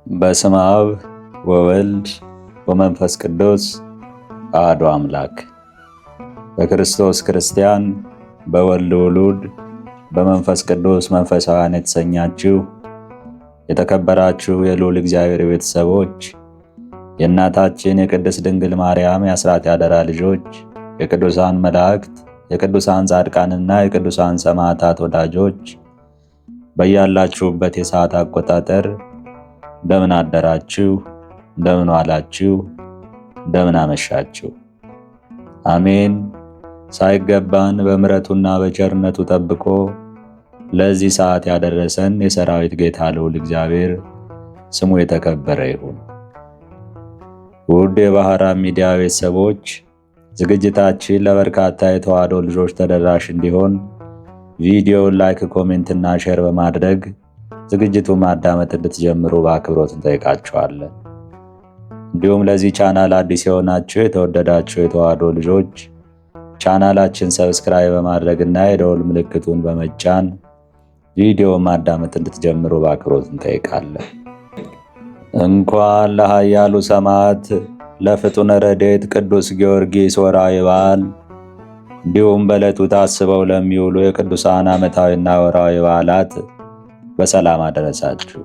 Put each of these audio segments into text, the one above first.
በስመ አብ ወወልድ ወመንፈስ ቅዱስ አሐዱ አምላክ። በክርስቶስ ክርስቲያን፣ በወልድ ውሉድ፣ በመንፈስ ቅዱስ መንፈሳውያን የተሰኛችሁ የተከበራችሁ የልዑል እግዚአብሔር ቤተሰቦች፣ የእናታችን የቅድስት ድንግል ማርያም የአስራት ያደራ ልጆች፣ የቅዱሳን መላእክት፣ የቅዱሳን ጻድቃንና የቅዱሳን ሰማዕታት ወዳጆች በያላችሁበት የሰዓት አቆጣጠር እንደምን አደራችሁ፣ እንደምን ዋላችሁ፣ እንደምን አመሻችሁ። አሜን። ሳይገባን በምሕረቱና በቸርነቱ ጠብቆ ለዚህ ሰዓት ያደረሰን የሰራዊት ጌታ ልዑል እግዚአብሔር ስሙ የተከበረ ይሁን። ውድ የባህራን ሚዲያ ቤተሰቦች፣ ዝግጅታችን ለበርካታ የተዋሕዶ ልጆች ተደራሽ እንዲሆን ቪዲዮውን ላይክ፣ ኮሜንት እና ሼር በማድረግ ዝግጅቱን ማዳመጥ እንድትጀምሩ በአክብሮት እንጠይቃችኋለን። እንዲሁም ለዚህ ቻናል አዲስ የሆናችሁ የተወደዳችሁ የተዋሕዶ ልጆች ቻናላችን ሰብስክራይብ በማድረግና የደወል ምልክቱን በመጫን ቪዲዮውን ማዳመጥ እንድትጀምሩ በአክብሮት እንጠይቃለን። እንኳን ለኃያሉ ሰማዕት ለፍጡነ ረድኤት ቅዱስ ጊዮርጊስ ወርኃዊ በዓል እንዲሁም በዕለቱ ታስበው ለሚውሉ የቅዱሳን ዓመታዊና ወርኃዊ በዓላት በሰላም አደረሳችሁ።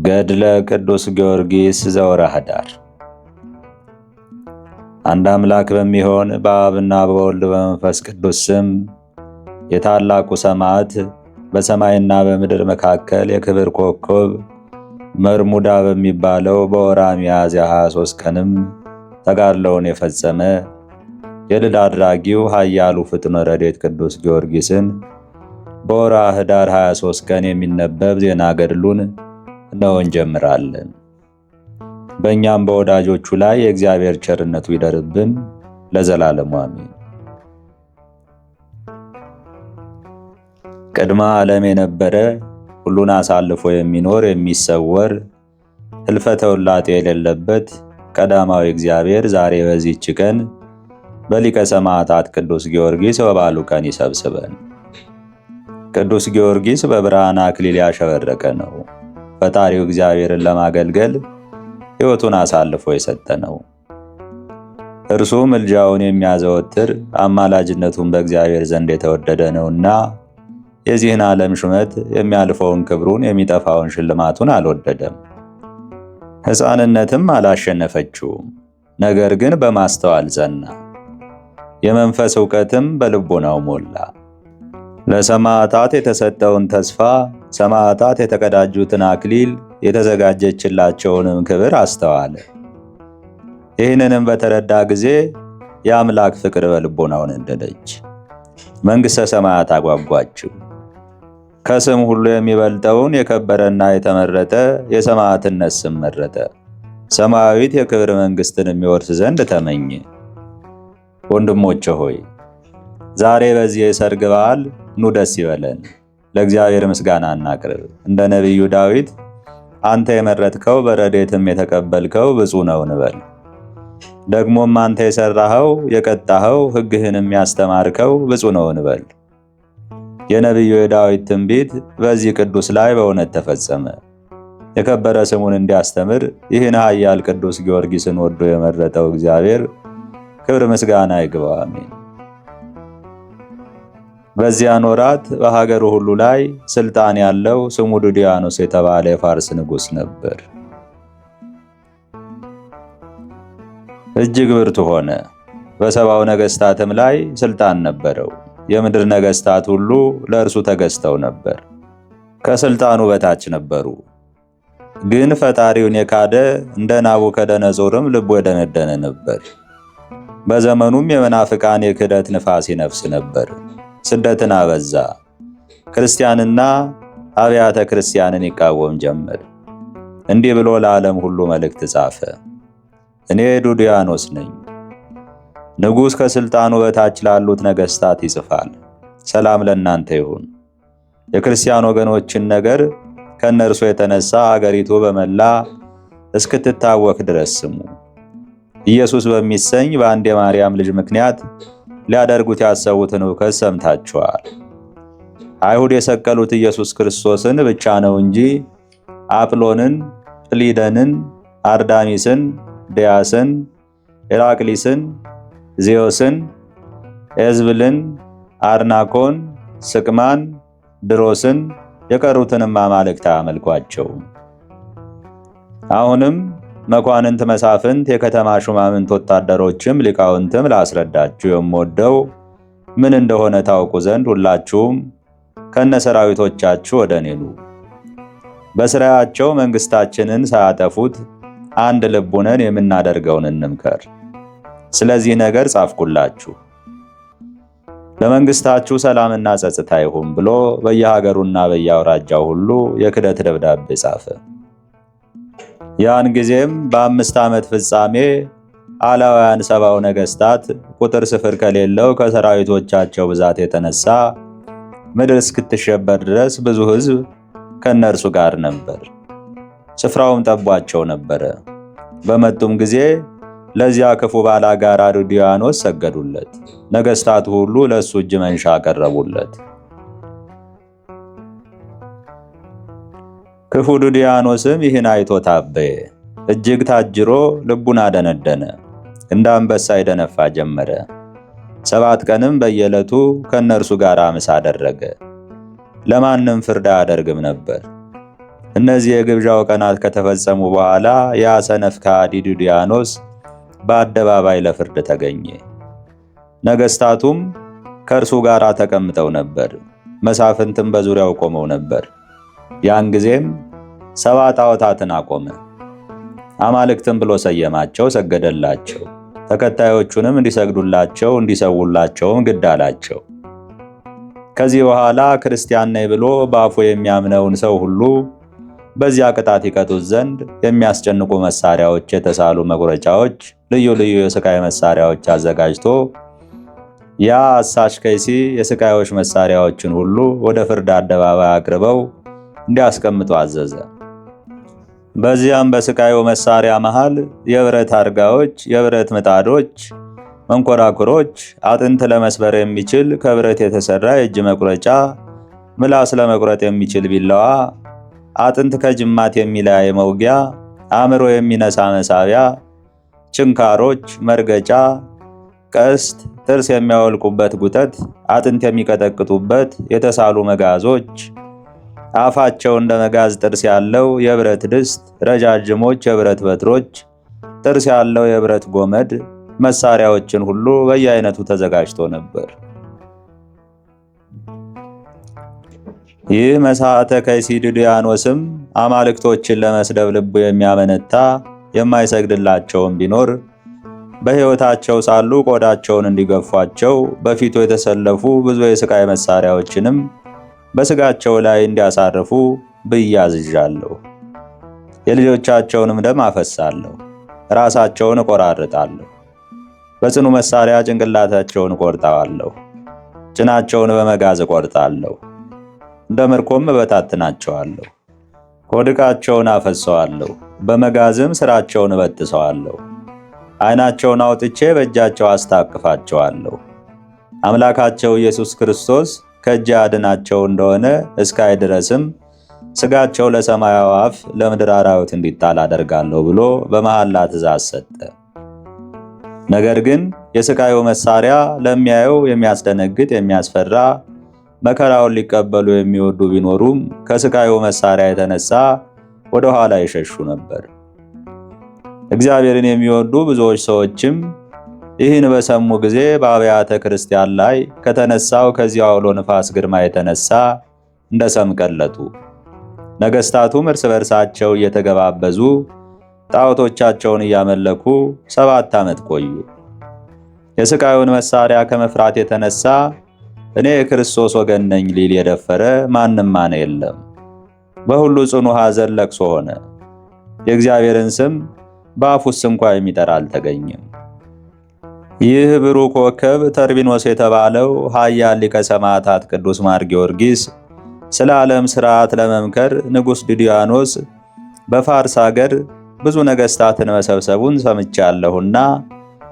ገድለ ቅዱስ ጊዮርጊስ ዘወርኃ ኅዳር። አንድ አምላክ በሚሆን በአብና በወልድ በመንፈስ ቅዱስ ስም የታላቁ ሰማዕት በሰማይና በምድር መካከል የክብር ኮከብ መርሙዳ በሚባለው በወርኃ ሚያዝያ 23 ቀንም ተጋድሎውን የፈጸመ የድል አድራጊው ኃያሉ ፍጡነ ረድኤት ቅዱስ ጊዮርጊስን በወርኃ ኅዳር 23 ቀን የሚነበብ ዜና ገድሉን እነሆ እንጀምራለን። በእኛም በወዳጆቹ ላይ የእግዚአብሔር ቸርነቱ ይደርብን ለዘላለሙ አሜን። ቅድመ ዓለም የነበረ ሁሉን አሳልፎ የሚኖር የሚሰወር ሕልፈተ ውላጤ የሌለበት ቀዳማዊ እግዚአብሔር ዛሬ በዚህች ቀን በሊቀ ሰማዕታት ቅዱስ ጊዮርጊስ በበዓሉ ቀን ይሰብስበን። ቅዱስ ጊዮርጊስ በብርሃን አክሊል ያሸበረቀ ነው። ፈጣሪው እግዚአብሔርን ለማገልገል ሕይወቱን አሳልፎ የሰጠ ነው። እርሱ ምልጃውን የሚያዘወትር አማላጅነቱን በእግዚአብሔር ዘንድ የተወደደ ነውና የዚህን ዓለም ሹመት የሚያልፈውን ክብሩን የሚጠፋውን ሽልማቱን አልወደደም። ሕፃንነትም አላሸነፈችውም፣ ነገር ግን በማስተዋል ጸና። የመንፈስ ዕውቀትም በልቦናው ሞላ። ለሰማዕታት የተሰጠውን ተስፋ፣ ሰማዕታት የተቀዳጁትን አክሊል፣ የተዘጋጀችላቸውንም ክብር አስተዋለ። ይህንንም በተረዳ ጊዜ የአምላክ ፍቅር በልቦናው ነደደች። መንግሥተ ሰማያት አጓጓችው። ከስም ሁሉ የሚበልጠውን የከበረና የተመረጠ የሰማዕትነት ስም መረጠ። ሰማያዊት የክብር መንግሥትን የሚወርስ ዘንድ ተመኘ። ወንድሞቼ ሆይ ዛሬ በዚህ የሰርግ በዓል ኑ ደስ ይበለን፣ ለእግዚአብሔር ምስጋና እናቅርብ። እንደ ነቢዩ ዳዊት አንተ የመረጥከው በረድኤትም የተቀበልከው ብፁዕ ነው እንበል። ደግሞም አንተ የሠራኸው የቀጣኸው ሕግህንም ያስተማርከው ብፁዕ ነው እንበል። የነቢዩ የዳዊት ትንቢት በዚህ ቅዱስ ላይ በእውነት ተፈጸመ። የከበረ ስሙን እንዲያስተምር ይህን ኃያል ቅዱስ ጊዮርጊስን ወዶ የመረጠው እግዚአብሔር ክብር ምስጋና ይግባው፣ አሜን። በዚያን ወራት በሀገሩ ሁሉ ላይ ስልጣን ያለው ስሙ ዱድያኖስ የተባለ የፋርስ ንጉሥ ነበር። እጅግ ብርቱ ሆነ። በሰባው ነገሥታትም ላይ ስልጣን ነበረው። የምድር ነገሥታት ሁሉ ለእርሱ ተገዝተው ነበር፣ ከስልጣኑ በታች ነበሩ። ግን ፈጣሪውን የካደ እንደ ናቡከደነጾርም ልቡ የደነደነ ነበር። በዘመኑም የመናፍቃን የክህደት ንፋስ ይነፍስ ነበር። ስደትን አበዛ። ክርስቲያንና አብያተ ክርስቲያንን ይቃወም ጀመር። እንዲህ ብሎ ለዓለም ሁሉ መልእክት ጻፈ። እኔ ዱድያኖስ ነኝ። ንጉሥ ከስልጣኑ በታች ላሉት ነገሥታት ይጽፋል። ሰላም ለእናንተ ይሁን። የክርስቲያን ወገኖችን ነገር ከእነርሱ የተነሳ አገሪቱ በመላ እስክትታወክ ድረስ ስሙ። ኢየሱስ በሚሰኝ በአንድ የማርያም ልጅ ምክንያት ሊያደርጉት ያሰቡትን እውከት ሰምታችኋል። አይሁድ የሰቀሉት ኢየሱስ ክርስቶስን ብቻ ነው እንጂ አጵሎንን፣ ጵሊደንን፣ አርዳሚስን፣ ዲያስን፣ ኤራቅሊስን፣ ዜዮስን፣ ኤዝብልን፣ አርናኮን፣ ስቅማን፣ ድሮስን የቀሩትንም አማልክት አያመልኳቸው። አሁንም መኳንንት፣ መሳፍንት፣ የከተማ ሹማምንት፣ ወታደሮችም ሊቃውንትም ላስረዳችሁ የምወደው ምን እንደሆነ ታውቁ ዘንድ ሁላችሁም ከነሰራዊቶቻችሁ ወደ እኔ ኑ። በሥራያቸው መንግሥታችንን ሳያጠፉት አንድ ልብ ሆነን የምናደርገውን እንምከር። ስለዚህ ነገር ጻፍኩላችሁ። ለመንግሥታችሁ ሰላምና ጸጥታ ይሁን ብሎ በየሀገሩና በየአውራጃው ሁሉ የክደት ደብዳቤ ጻፈ። ያን ጊዜም በ5 ዓመት ፍጻሜ አላውያን 70 ነገሥታት ቁጥር ስፍር ከሌለው ከሰራዊቶቻቸው ብዛት የተነሳ ምድር እስክትሸበር ድረስ ብዙ ሕዝብ ከነርሱ ጋር ነበር። ስፍራውም ጠቧቸው ነበረ። በመጡም ጊዜ ለዚያ ክፉ ባላጋራ ዱድያኖስ ሰገዱለት። ነገሥታቱ ሁሉ ለእሱ እጅ መንሻ አቀረቡለት። ክፉ ዱድያኖስም ይህን አይቶ ታበየ፣ እጅግ ታጅሮ ልቡን አደነደነ፣ እንደ አንበሳ ይደነፋ ጀመረ። 7 ቀንም በየዕለቱ ከነርሱ ጋር ምሳ አደረገ። ለማንም ፍርድ አያደርግም ነበር። እነዚህ የግብዣው ቀናት ከተፈጸሙ በኋላ ያ ሰነፍ ከሃዲ ዱድያኖስ በአደባባይ ለፍርድ ተገኘ። ነገሥታቱም ከእርሱ ጋር ተቀምጠው ነበር፣ መሳፍንትም በዙሪያው ቆመው ነበር። ያን ጊዜም 7 ጣዖታትን አቆመ። አማልክትም ብሎ ሰየማቸው፣ ሰገደላቸው። ተከታዮቹንም እንዲሰግዱላቸው እንዲሰውላቸውም ግድ አላቸው። ከዚህ በኋላ ክርስቲያን ነኝ ብሎ በአፉ የሚያምነውን ሰው ሁሉ በዚያ ቅጣት ይቀጡት ዘንድ የሚያስጨንቁ መሳሪያዎች፣ የተሳሉ መቁረጫዎች፣ ልዩ ልዩ የስቃይ መሳሪያዎች አዘጋጅቶ ያ አሳሽ ከይሲ የስቃዮች መሳሪያዎችን ሁሉ ወደ ፍርድ አደባባይ አቅርበው እንዲያስቀምጡ አዘዘ። በዚያም በስቃዩ መሳሪያ መሃል የብረት አርጋዎች፣ የብረት ምጣዶች፣ መንኮራኩሮች፣ አጥንት ለመስበር የሚችል ከብረት የተሰራ የእጅ መቁረጫ፣ ምላስ ለመቁረጥ የሚችል ቢላዋ፣ አጥንት ከጅማት የሚለያይ መውጊያ፣ አእምሮ የሚነሳ መሳቢያ፣ ችንካሮች፣ መርገጫ፣ ቀስት፣ ጥርስ የሚያወልቁበት ጉጠት፣ አጥንት የሚቀጠቅጡበት የተሳሉ መጋዞች፣ አፋቸው እንደ መጋዝ ጥርስ ያለው የብረት ድስት፣ ረጃጅሞች የብረት በትሮች፣ ጥርስ ያለው የብረት ጎመድ መሳሪያዎችን ሁሉ በየአይነቱ ተዘጋጅቶ ነበር። ይህ መሥዋዕተ ከይሲ ዱድያኖስም አማልክቶችን ለመስደብ ልቡ የሚያመነታ የማይሰግድላቸውም ቢኖር በሕይወታቸው ሳሉ ቆዳቸውን እንዲገፏቸው በፊቱ የተሰለፉ ብዙ የስቃይ መሳሪያዎችንም በሥጋቸው ላይ እንዲያሳርፉ ብዬ አዝዣለሁ። የልጆቻቸውንም ደም አፈሳለሁ፣ ራሳቸውን እቆራርጣለሁ። በጽኑ መሳሪያ ጭንቅላታቸውን እቆርጠዋለሁ፣ ጭናቸውን በመጋዝ እቆርጣለሁ፣ እንደ ምርኮም እበታትናቸዋለሁ። ሆድቃቸውን አፈሰዋለሁ፣ በመጋዝም ሥራቸውን እበጥሰዋለሁ። ዓይናቸውን አውጥቼ በእጃቸው አስታቅፋቸዋለሁ። አምላካቸው ኢየሱስ ክርስቶስ ከእጄ አድናቸው እንደሆነ እስካይ ድረስም ሥጋቸው ለሰማይ አዕዋፍ ለምድር አራዊት እንዲጣል አደርጋለሁ ብሎ በመሐላ ትእዛዝ ሰጠ። ነገር ግን የሥቃዩ መሳሪያ ለሚያየው የሚያስደነግጥ የሚያስፈራ መከራውን ሊቀበሉ የሚወዱ ቢኖሩም ከሥቃዩ መሳሪያ የተነሳ ወደ ኋላ ይሸሹ ነበር። እግዚአብሔርን የሚወዱ ብዙዎች ሰዎችም ይህን በሰሙ ጊዜ በአብያተ ክርስቲያን ላይ ከተነሳው ከዚያው አውሎ ንፋስ ግርማ የተነሳ እንደ ሰም ቀለጡ። ነገሥታቱም እርስ በርሳቸው እየተገባበዙ ጣዖቶቻቸውን እያመለኩ 7 ዓመት ቆዩ። የሥቃዩን መሳሪያ ከመፍራት የተነሳ እኔ የክርስቶስ ወገን ነኝ ሊል የደፈረ ማንም የለም። በሁሉ ጽኑ ሐዘን ለቅሶ ሆነ። የእግዚአብሔርን ስም በአፉስ እንኳ የሚጠራ አልተገኘም። ይህ ብሩህ ኮከብ ተርቢኖስ የተባለው ኃያል ሊቀ ሰማዕታት ቅዱስ ማር ጊዮርጊስ ስለ ዓለም ሥርዓት ለመምከር ንጉሥ ዱድያኖስ በፋርስ አገር ብዙ ነገሥታትን መሰብሰቡን ሰምቻለሁና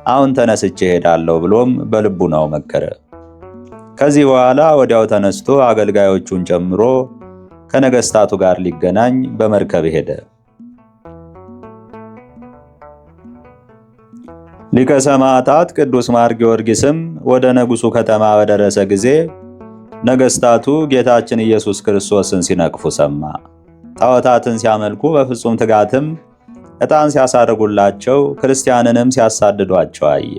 አሁን ተነስቼ እሄዳለሁ ብሎም በልቡናው መከረ። ከዚህ በኋላ ወዲያው ተነስቶ አገልጋዮቹን ጨምሮ ከነገስታቱ ጋር ሊገናኝ በመርከብ ሄደ። ሊቀ ሰማዕታት ቅዱስ ማር ጊዮርጊስም ወደ ንጉሡ ከተማ በደረሰ ጊዜ ነገስታቱ ጌታችን ኢየሱስ ክርስቶስን ሲነቅፉ ሰማ። ጣዖታትን ሲያመልኩ በፍጹም ትጋትም ዕጣን ሲያሳርጉላቸው ክርስቲያንንም ሲያሳድዷቸው አየ።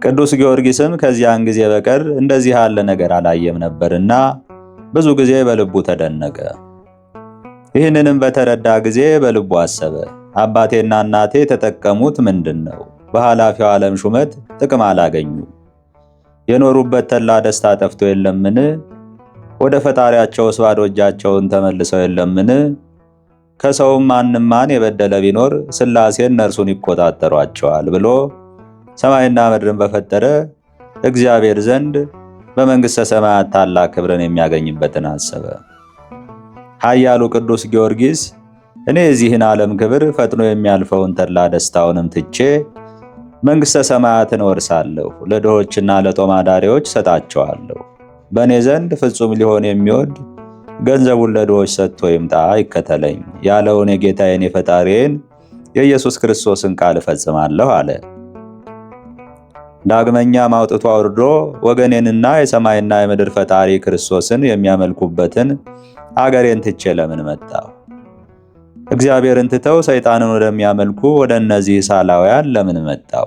ቅዱስ ጊዮርጊስም ከዚያን ጊዜ በቀር እንደዚህ ያለ ነገር አላየም ነበርና ብዙ ጊዜ በልቡ ተደነቀ። ይህንንም በተረዳ ጊዜ በልቡ አሰበ፣ አባቴና እናቴ የተጠቀሙት ምንድን ነው? በኃላፊው ዓለም ሹመት ጥቅም አላገኙ። የኖሩበት ተድላ ደስታ ጠፍቶ የለምን? ወደ ፈጣሪያቸውስ ባዶ እጃቸውን ተመልሰው የለምን? ከሰውም ማንም ማን የበደለ ቢኖር ሥላሴ እነርሱን ይቆጣጠሯቸዋል ብሎ ሰማይና ምድርን በፈጠረ እግዚአብሔር ዘንድ በመንግሥተ ሰማያት ታላቅ ክብርን የሚያገኝበትን አሰበ። ኃያሉ ቅዱስ ጊዮርጊስ እኔ የዚህን ዓለም ክብር ፈጥኖ የሚያልፈውን ተድላ ደስታውንም ትቼ መንግሥተ ሰማያትን እወርሳለሁ፣ ለድሆችና ለጦም አዳሪዎች ሰጣቸዋለሁ። በእኔ ዘንድ ፍጹም ሊሆን የሚወድ ገንዘቡን ለድሆች ሰጥቶ ይምጣ ይከተለኝ ያለውን የጌታዬን የፈጣሪዬን የኢየሱስ ክርስቶስን ቃል እፈጽማለሁ አለ። ዳግመኛም አውጥቶ አውርዶ ወገኔንና የሰማይና የምድር ፈጣሪ ክርስቶስን የሚያመልኩበትን አገሬን ትቼ ለምን መጣሁ? እግዚአብሔርን ትተው ሰይጣንን ወደሚያመልኩ ወደ እነዚህ ሳላውያን ለምን መጣሁ?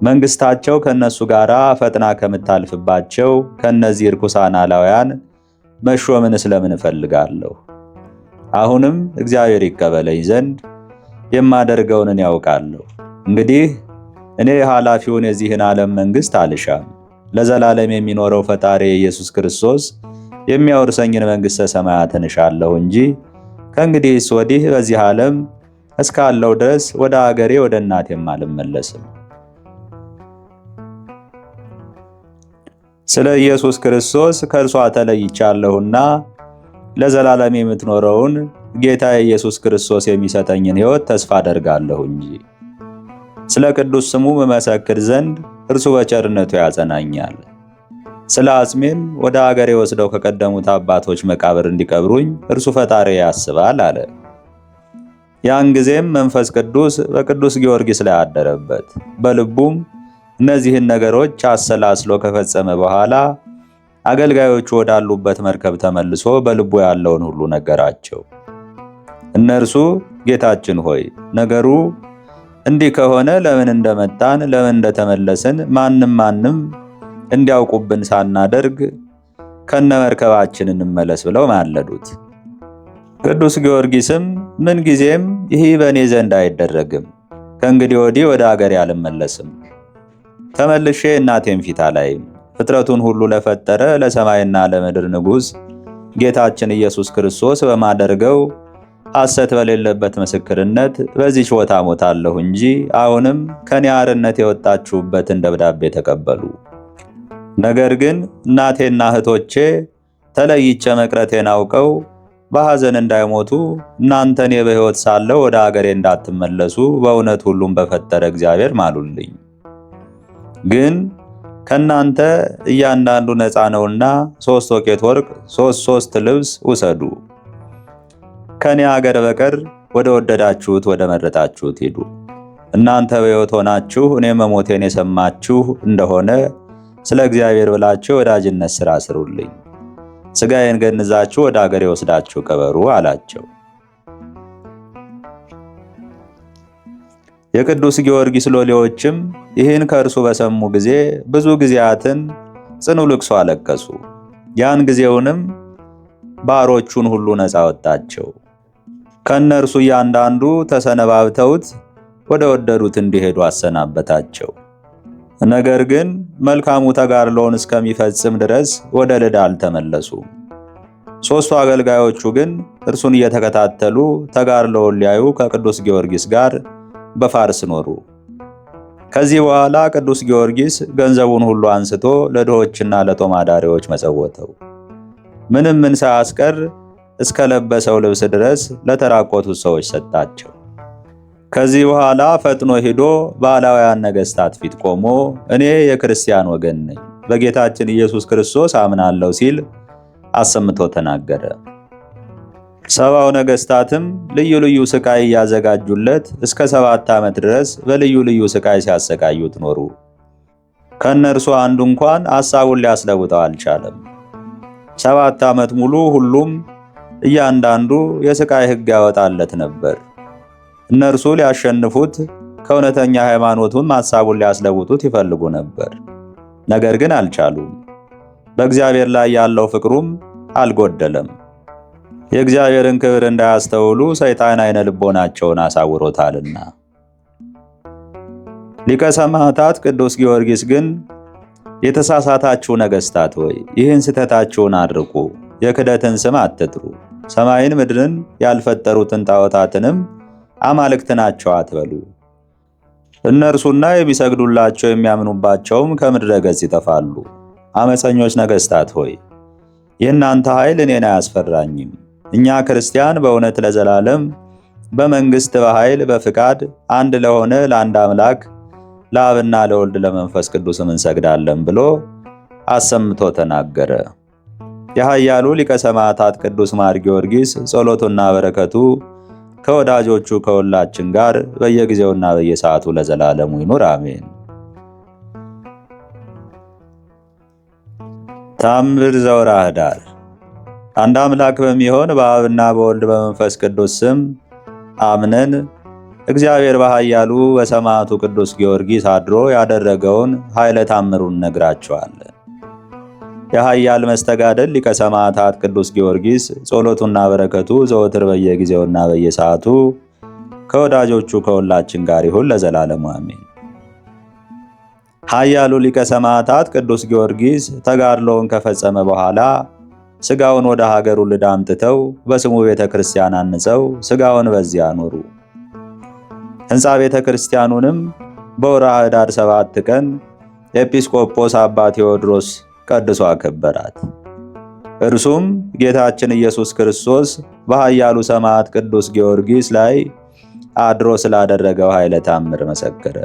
መንግሥታቸው ከእነሱ ጋር ፈጥና ከምታልፍባቸው ከእነዚህ ርኩሳን አላውያን መሾምን ስለምን እፈልጋለሁ? አሁንም እግዚአብሔር ይቀበለኝ ዘንድ የማደርገውን እኔ ያውቃለሁ። እንግዲህ እኔ የኃላፊውን የዚህን ዓለም መንግሥት አልሻም። ለዘላለም የሚኖረው ፈጣሪ ኢየሱስ ክርስቶስ የሚያወርሰኝን መንግሥተ ሰማያትን እሻለሁ እንጂ ከእንግዲህስ ወዲህ በዚህ ዓለም እስካለው ድረስ ወደ አገሬ ወደ እናቴም አልመለስም። ስለ ኢየሱስ ክርስቶስ ከእርሷ ተለይቻለሁና ለዘላለም የምትኖረውን ጌታ ኢየሱስ ክርስቶስ የሚሰጠኝን ሕይወት ተስፋ አደርጋለሁ እንጂ ስለ ቅዱስ ስሙ መመሰክር ዘንድ እርሱ በቸርነቱ ያጸናኛል። ስለ አጽሜም ወደ አገሬ ወስደው ከቀደሙት አባቶች መቃብር እንዲቀብሩኝ እርሱ ፈጣሪ ያስባል አለ። ያን ጊዜም መንፈስ ቅዱስ በቅዱስ ጊዮርጊስ ላይ አደረበት። በልቡም እነዚህን ነገሮች አሰላስሎ ከፈጸመ በኋላ አገልጋዮቹ ወዳሉበት መርከብ ተመልሶ በልቡ ያለውን ሁሉ ነገራቸው። እነርሱ ጌታችን ሆይ ነገሩ እንዲህ ከሆነ ለምን እንደመጣን ለምን እንደተመለስን ማንም እንዲያውቁብን ሳናደርግ ከነመርከባችን እንመለስ ብለው ማለዱት። ቅዱስ ጊዮርጊስም ምን ጊዜም ይህ በእኔ ዘንድ አይደረግም፣ ከእንግዲህ ወዲህ ወደ አገሬ አልመለስም፣ ተመልሼ እናቴን ፊት አላይም፣ ፍጥረቱን ሁሉ ለፈጠረ ለሰማይና ለምድር ንጉሥ ጌታችን ኢየሱስ ክርስቶስ በማደርገው ሐሰት በሌለበት ምስክርነት በዚህች ቦታ ሞታለሁ እንጂ አሁንም ከኔ አርነት የወጣችሁበትን ደብዳቤ ተቀበሉ። ነገር ግን እናቴና እህቶቼ ተለይቼ መቅረቴን አውቀው በሐዘን እንዳይሞቱ እናንተን በሕይወት ሳለሁ ወደ አገሬ እንዳትመለሱ በእውነት ሁሉም በፈጠረ እግዚአብሔር ማሉልኝ። ግን ከናንተ እያንዳንዱ ነፃ ነውና 3 ወቄት ወርቅ፣ 3 ልብስ ውሰዱ። ከኔ አገር በቀር ወደ ወደዳችሁት ወደ መረጣችሁት ሂዱ። እናንተ በሕይወት ሆናችሁ እኔ መሞቴን የሰማችሁ እንደሆነ ስለ እግዚአብሔር ብላችሁ ወዳጅነት ሥራ ስሩልኝ። ሥጋዬን ገንዛችሁ ወደ አገሬ ወስዳችሁ ቀበሩ አላቸው። የቅዱስ ጊዮርጊስ ሎሌዎችም ይህን ከእርሱ በሰሙ ጊዜ ብዙ ጊዜያትን ጽኑ ልቅሶ አለቀሱ። ያን ጊዜውንም ባሮቹን ሁሉ ነፃ ወጣቸው። ከእነርሱ እያንዳንዱ ተሰነባብተውት ወደ ወደዱት እንዲሄዱ አሰናበታቸው። ነገር ግን መልካሙ ተጋድሎውን እስከሚፈጽም ድረስ ወደ ልዳ አልተመለሱም። 3ቱ አገልጋዮቹ ግን እርሱን እየተከታተሉ ተጋድሎውን ሊያዩ ከቅዱስ ጊዮርጊስ ጋር በፋርስ ኖሩ። ከዚህ በኋላ ቅዱስ ጊዮርጊስ ገንዘቡን ሁሉ አንስቶ ለድሆችና ለጦም አዳሪዎች መጸወተው። ምን ሳያስቀር እስከ ለበሰው ልብስ ድረስ ለተራቆቱት ሰዎች ሰጣቸው። ከዚህ በኋላ ፈጥኖ ሄዶ በአላውያን ነገሥታት ፊት ቆሞ እኔ የክርስቲያን ወገን ነኝ፣ በጌታችን ኢየሱስ ክርስቶስ አምናለሁ ሲል አሰምቶ ተናገረ። ሰባው ነገሥታትም ልዩ ልዩ ስቃይ እያዘጋጁለት እስከ 7 ዓመት ድረስ በልዩ ልዩ ስቃይ ሲያሰቃዩት ኖሩ። ከእነርሱ አንዱ እንኳን ሐሳቡን ሊያስለውጠው አልቻለም። 7 ዓመት ሙሉ ሁሉም እያንዳንዱ የስቃይ ሕግ ያወጣለት ነበር። እነርሱ ሊያሸንፉት ከእውነተኛ ሃይማኖቱም ሐሳቡን ሊያስለውጡት ይፈልጉ ነበር። ነገር ግን አልቻሉም። በእግዚአብሔር ላይ ያለው ፍቅሩም አልጎደለም። የእግዚአብሔርን ክብር እንዳያስተውሉ ሰይጣን ዓይነ ልቦናቸውን አሳውሮታልና። ሊቀ ሰማዕታት ቅዱስ ጊዮርጊስ ግን የተሳሳታችሁ ነገሥታት ሆይ ይህን ስህተታችሁን አድርቁ፣ የክደትን ስም አትጥሩ፣ ሰማይን ምድርን ያልፈጠሩትን ጣዖታትንም አማልክት ናቸው አትበሉ። እነርሱና የሚሰግዱላቸው የሚያምኑባቸውም ከምድረ ገጽ ይጠፋሉ። አመፀኞች ነገሥታት ሆይ የእናንተ ኃይል እኔን አያስፈራኝም። እኛ ክርስቲያን በእውነት ለዘላለም በመንግሥት በኃይል በፍቃድ አንድ ለሆነ ለአንድ አምላክ ለአብና ለወልድ ለመንፈስ ቅዱስም እንሰግዳለን ብሎ አሰምቶ ተናገረ። የኃያሉ ሊቀ ሰማዕታት ቅዱስ ማር ጊዮርጊስ ጸሎቱና በረከቱ ከወዳጆቹ ከሁላችን ጋር በየጊዜውና በየሰዓቱ ለዘላለሙ ይኑር አሜን። ተአምር ዘወርኃ ኅዳር። አንድ አምላክ በሚሆን በአብና በወልድ በመንፈስ ቅዱስ ስም አምነን እግዚአብሔር በኃያሉ በሰማዕቱ ቅዱስ ጊዮርጊስ አድሮ ያደረገውን ኃይለ ታምሩን ነግራቸዋለን። የኃያል መስተጋደል ሊቀ ሰማዕታት ቅዱስ ጊዮርጊስ ጸሎቱና በረከቱ ዘወትር በየጊዜውና በየሰዓቱ ከወዳጆቹ ከሁላችን ጋር ይሁን ለዘላለሙ አሜን። ኃያሉ ሊቀ ሰማዕታት ቅዱስ ጊዮርጊስ ተጋድሎውን ከፈጸመ በኋላ ሥጋውን ወደ ሀገሩ ልዳ አምጥተው በስሙ ቤተ ክርስቲያን አንጸው ሥጋውን በዚያ አኖሩ። ሕንፃ ቤተ ክርስቲያኑንም በወርኃ ኅዳር 7 ቀን ኤጲስቆጶስ አባ ቴዎድሮስ ቀድሶ አከበራት። እርሱም ጌታችን ኢየሱስ ክርስቶስ በኃያሉ ሰማዕት ቅዱስ ጊዮርጊስ ላይ አድሮ ስላደረገው ኃይለ ታምር መሰከረ።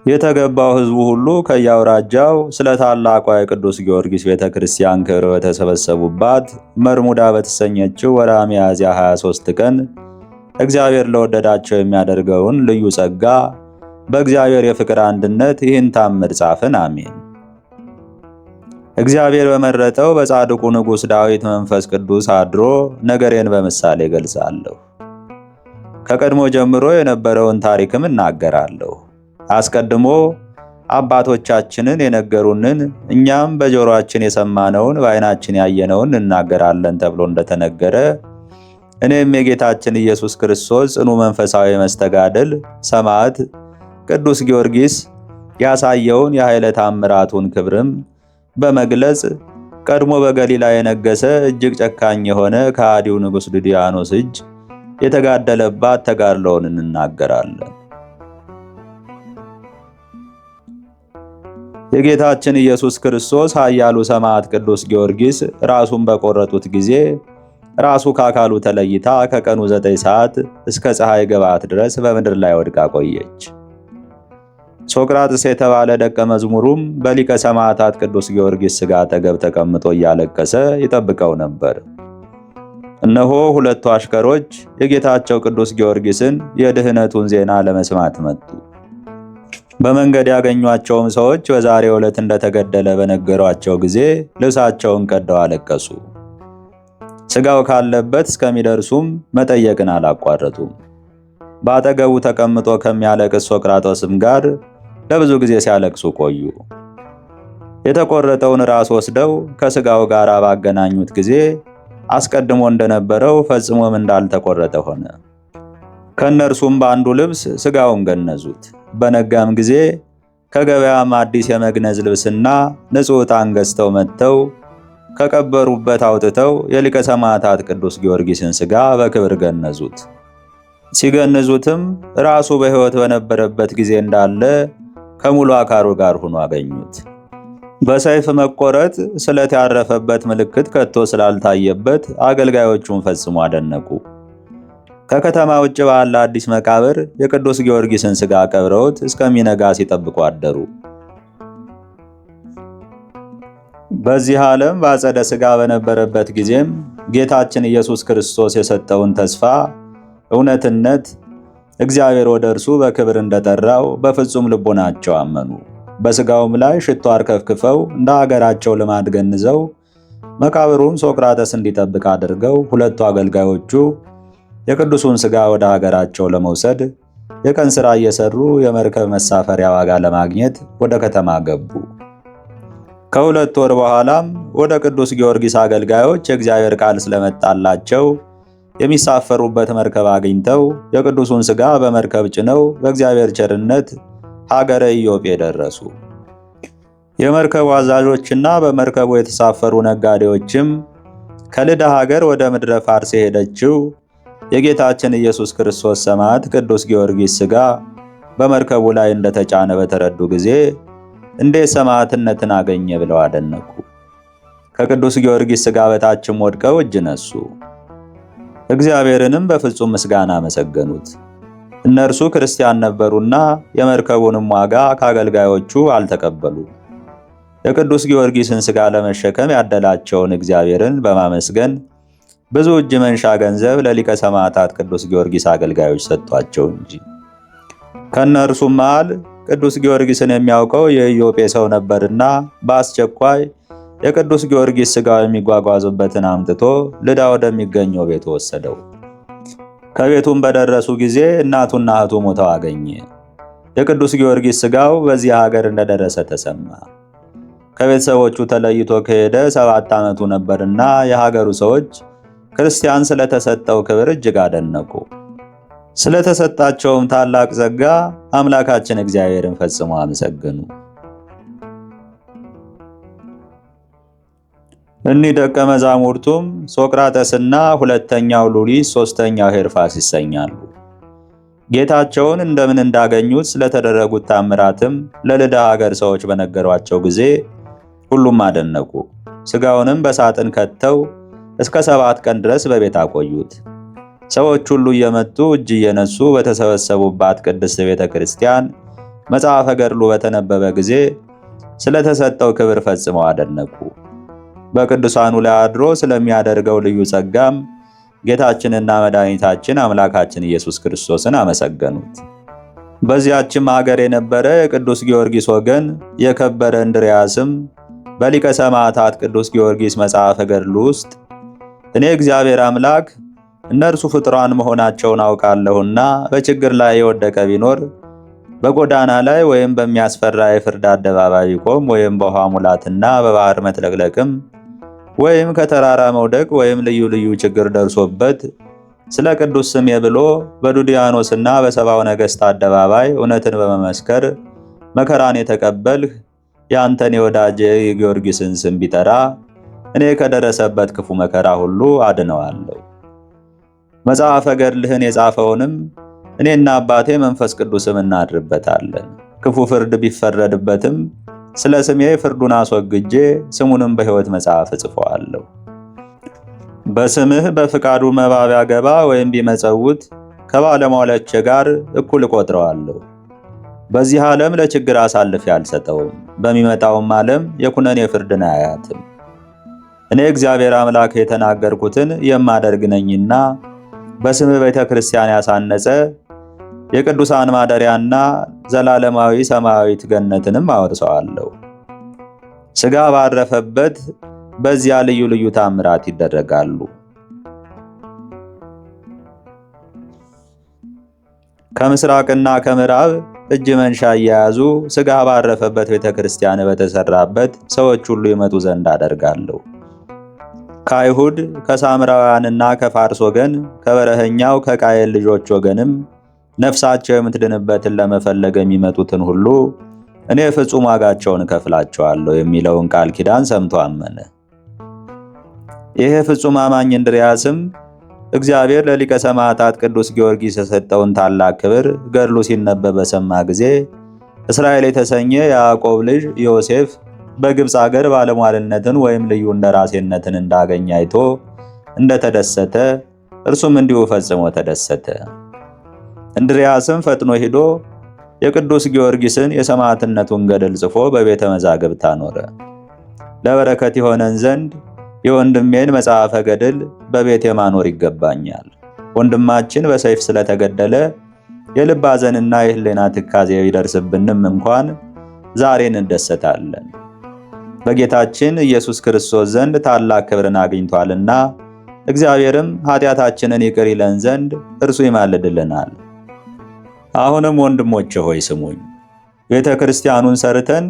የተገባው ሕዝቡ ሁሉ ከያውራጃው ስለ ታላቋ የቅዱስ ጊዮርጊስ ቤተ ክርስቲያን ክብር በተሰበሰቡባት መርሙዳ በተሰኘችው ወርኃ ሚያዝያ 23 ቀን እግዚአብሔር ለወደዳቸው የሚያደርገውን ልዩ ጸጋ በእግዚአብሔር የፍቅር አንድነት ይህን ታምር ጻፍን አሜን። እግዚአብሔር በመረጠው በጻድቁ ንጉሥ ዳዊት መንፈስ ቅዱስ አድሮ ነገሬን በምሳሌ ገልጻለሁ። ከቀድሞ ጀምሮ የነበረውን ታሪክም እናገራለሁ። አስቀድሞ አባቶቻችንን የነገሩንን እኛም በጆሮአችን የሰማነውን በዓይናችን ያየነውን እናገራለን ተብሎ እንደተነገረ እኔም የጌታችን ኢየሱስ ክርስቶስ ጽኑ መንፈሳዊ መስተጋድል ሰማዕት ቅዱስ ጊዮርጊስ ያሳየውን የኃይለ ታምራቱን ክብርም በመግለጽ ቀድሞ በገሊላ የነገሰ እጅግ ጨካኝ የሆነ ከሃዲው ንጉሥ ዱድያኖስ እጅ የተጋደለባት ተጋድሎውን እንናገራለን። የጌታችን ኢየሱስ ክርስቶስ ኃያሉ ሰማዕት ቅዱስ ጊዮርጊስ ራሱን በቆረጡት ጊዜ ራሱ ከአካሉ ተለይታ ከቀኑ 9 ሰዓት እስከ ፀሐይ ግባት ድረስ በምድር ላይ ወድቃ ቆየች። ሶቅራጥስ የተባለ ደቀ መዝሙሩም በሊቀ ሰማዕታት ቅዱስ ጊዮርጊስ ሥጋ አጠገብ ተቀምጦ እያለቀሰ ይጠብቀው ነበር። እነሆ 2 አሽከሮች የጌታቸው ቅዱስ ጊዮርጊስን የድህነቱን ዜና ለመስማት መጡ። በመንገድ ያገኟቸውም ሰዎች በዛሬው ዕለት እንደተገደለ በነገሯቸው ጊዜ ልብሳቸውን ቀደው አለቀሱ። ሥጋው ካለበት እስከሚደርሱም መጠየቅን አላቋረጡም። በአጠገቡ ተቀምጦ ከሚያለቅስ ሶቅራጦስም ጋር ለብዙ ጊዜ ሲያለቅሱ ቆዩ። የተቆረጠውን ራስ ወስደው ከሥጋው ጋር ባገናኙት ጊዜ አስቀድሞ እንደነበረው ፈጽሞም እንዳልተቆረጠ ሆነ። ከእነርሱም በአንዱ ልብስ ሥጋውን ገነዙት። በነጋም ጊዜ ከገበያም አዲስ የመግነዝ ልብስና ንጹሕ ዕጣን ገዝተው መጥተው ከቀበሩበት አውጥተው የሊቀ ሰማዕታት ቅዱስ ጊዮርጊስን ሥጋ በክብር ገነዙት። ሲገንዙትም ራሱ በሕይወት በነበረበት ጊዜ እንዳለ ከሙሉ አካሉ ጋር ሆኖ አገኙት። በሰይፍ መቆረጥ ስለት ያረፈበት ምልክት ከቶ ስላልታየበት አገልጋዮቹን ፈጽሞ አደነቁ። ከከተማ ውጭ ባለ አዲስ መቃብር የቅዱስ ጊዮርጊስን ሥጋ ቀብረውት እስከሚነጋ ሲጠብቁ አደሩ። በዚህ ዓለም በአጸደ ሥጋ በነበረበት ጊዜም ጌታችን ኢየሱስ ክርስቶስ የሰጠውን ተስፋ እውነትነት እግዚአብሔር ወደ እርሱ በክብር እንደጠራው በፍጹም ልቦናቸው አመኑ። በሥጋውም ላይ ሽቶ አርከፍክፈው እንደ አገራቸው ልማድ ገንዘው መቃብሩን ሶቅራጠስ እንዲጠብቅ አድርገው ሁለቱ አገልጋዮቹ የቅዱሱን ሥጋ ወደ ሀገራቸው ለመውሰድ የቀን ሥራ እየሰሩ የመርከብ መሳፈሪያ ዋጋ ለማግኘት ወደ ከተማ ገቡ። ከሁለት ወር በኋላም ወደ ቅዱስ ጊዮርጊስ አገልጋዮች የእግዚአብሔር ቃል ስለመጣላቸው የሚሳፈሩበት መርከብ አግኝተው የቅዱሱን ሥጋ በመርከብ ጭነው በእግዚአብሔር ቸርነት ሀገረ ኢዮጴ ደረሱ። የመርከቡ አዛዦችና በመርከቡ የተሳፈሩ ነጋዴዎችም ከልዳ ሀገር ወደ ምድረ ፋርስ የሄደችው የጌታችን ኢየሱስ ክርስቶስ ሰማዕት ቅዱስ ጊዮርጊስ ሥጋ በመርከቡ ላይ እንደተጫነ በተረዱ ጊዜ እንዴት ሰማዕትነትን አገኘ ብለው አደነቁ። ከቅዱስ ጊዮርጊስ ሥጋ በታችም ወድቀው እጅ ነሱ። እግዚአብሔርንም በፍጹም ምስጋና አመሰገኑት። እነርሱ ክርስቲያን ነበሩና የመርከቡንም ዋጋ ከአገልጋዮቹ አልተቀበሉ። የቅዱስ ጊዮርጊስን ሥጋ ለመሸከም ያደላቸውን እግዚአብሔርን በማመስገን ብዙ እጅ መንሻ ገንዘብ ለሊቀ ሰማዕታት ቅዱስ ጊዮርጊስ አገልጋዮች ሰጥቷቸው እንጂ። ከእነርሱም መሃል ቅዱስ ጊዮርጊስን የሚያውቀው የኢዮጴ ሰው ነበርና በአስቸኳይ የቅዱስ ጊዮርጊስ ሥጋው የሚጓጓዙበትን አምጥቶ ልዳ ወደሚገኘው ቤት ወሰደው። ከቤቱም በደረሱ ጊዜ እናቱና እህቱ ሞተው አገኘ። የቅዱስ ጊዮርጊስ ሥጋው በዚህ ሀገር እንደደረሰ ተሰማ። ከቤተሰቦቹ ተለይቶ ከሄደ 7 ዓመቱ ነበርና የሀገሩ ሰዎች ክርስቲያን ስለተሰጠው ክብር እጅግ አደነቁ። ስለተሰጣቸውም ታላቅ ጸጋ አምላካችን እግዚአብሔርን ፈጽሞ አመሰገኑ። እኒህ ደቀ መዛሙርቱም ሶቅራጠስና ሁለተኛው ሉሊስ ሦስተኛው ሄርፋስ ይሰኛሉ። ጌታቸውን እንደምን እንዳገኙት ስለተደረጉት ታምራትም ለልዳ ሀገር ሰዎች በነገሯቸው ጊዜ ሁሉም አደነቁ። ሥጋውንም በሳጥን ከተው እስከ 7 ቀን ድረስ በቤት አቆዩት። ሰዎች ሁሉ እየመጡ እጅ እየነሱ በተሰበሰቡባት ቅድስት ቤተ ክርስቲያን መጽሐፈ ገድሉ በተነበበ ጊዜ ስለተሰጠው ክብር ፈጽመው አደነቁ። በቅዱሳኑ ላይ አድሮ ስለሚያደርገው ልዩ ጸጋም ጌታችንና መድኃኒታችን አምላካችን ኢየሱስ ክርስቶስን አመሰገኑት። በዚያችም ሀገር የነበረ የቅዱስ ጊዮርጊስ ወገን የከበረ እንድርያስም በሊቀ ሰማዕታት ቅዱስ ጊዮርጊስ መጽሐፈ ገድሉ ውስጥ እኔ እግዚአብሔር አምላክ እነርሱ ፍጡራን መሆናቸውን አውቃለሁና በችግር ላይ የወደቀ ቢኖር በጎዳና ላይ ወይም በሚያስፈራ የፍርድ አደባባይ ቢቆም ወይም በውሃ ሙላትና በባህር መጥለቅለቅም ወይም ከተራራ መውደቅ ወይም ልዩ ልዩ ችግር ደርሶበት ስለ ቅዱስ ስሜ ብሎ በዱድያኖስና በሰባው ነገሥት አደባባይ እውነትን በመመስከር መከራን የተቀበልህ የአንተን የወዳጄ የጊዮርጊስን ስም ቢጠራ እኔ ከደረሰበት ክፉ መከራ ሁሉ አድነዋለሁ። መጽሐፈ ገድልህን የጻፈውንም እኔና አባቴ መንፈስ ቅዱስም እናድርበታለን። ክፉ ፍርድ ቢፈረድበትም ስለ ስሜ ፍርዱን አስወግጄ ስሙንም በሕይወት መጽሐፍ እጽፈዋለሁ። በስምህ በፍቃዱ መባ ቢያገባ ወይም ቢመጸውት ከባለሟሎቼ ጋር እኩል እቆጥረዋለሁ። በዚህ ዓለም ለችግር አሳልፌ አልሰጠውም፣ በሚመጣውም ዓለም የኩነኔ ፍርድን አያያትም። እኔ እግዚአብሔር አምላክ የተናገርኩትን የማደርግ ነኝና በስምህ ቤተ ክርስቲያን ያሳነጸ የቅዱሳን ማደሪያና ዘላለማዊ ሰማያዊት ገነትንም አወርሰዋለሁ። ሥጋ ባረፈበት በዚያ ልዩ ልዩ ታምራት ይደረጋሉ። ከምስራቅና ከምዕራብ እጅ መንሻ እየያዙ ሥጋ ባረፈበት ቤተ ክርስቲያን በተሰራበት ሰዎች ሁሉ ይመጡ ዘንድ አደርጋለሁ። ከአይሁድ ከሳምራውያንና ከፋርስ ወገን ከበረኸኛው ከቃየል ልጆች ወገንም ነፍሳቸው የምትድንበትን ለመፈለግ የሚመጡትን ሁሉ እኔ ፍጹም ዋጋቸውን እከፍላቸዋለሁ የሚለውን ቃል ኪዳን ሰምቶ አመነ። ይሄ ፍጹም አማኝ እንድርያስም እግዚአብሔር ለሊቀ ሰማዕታት ቅዱስ ጊዮርጊስ የሰጠውን ታላቅ ክብር ገድሉ ሲነበብ በሰማ ጊዜ እስራኤል የተሰኘ የያዕቆብ ልጅ ዮሴፍ በግብፅ አገር ባለሟልነትን ወይም ልዩ እንደራሴነትን እንዳገኘ አይቶ እንደተደሰተ እርሱም እንዲሁ ፈጽሞ ተደሰተ። እንድርያስም ፈጥኖ ሄዶ የቅዱስ ጊዮርጊስን የሰማዕትነቱን ገድል ጽፎ በቤተ መዛግብት አኖረ። ለበረከት የሆነን ዘንድ የወንድሜን መጽሐፈ ገድል በቤቴ ማኖር ይገባኛል። ወንድማችን በሰይፍ ስለተገደለ የልብ ሐዘንና የሕሊና ትካዜ ቢደርስብንም እንኳን ዛሬ እንደሰታለን። በጌታችን ኢየሱስ ክርስቶስ ዘንድ ታላቅ ክብርን አግኝቷልና እግዚአብሔርም ኃጢአታችንን ይቅር ይለን ዘንድ እርሱ ይማልድልናል። አሁንም ወንድሞቼ ሆይ ስሙኝ። ቤተ ክርስቲያኑን ሰርተን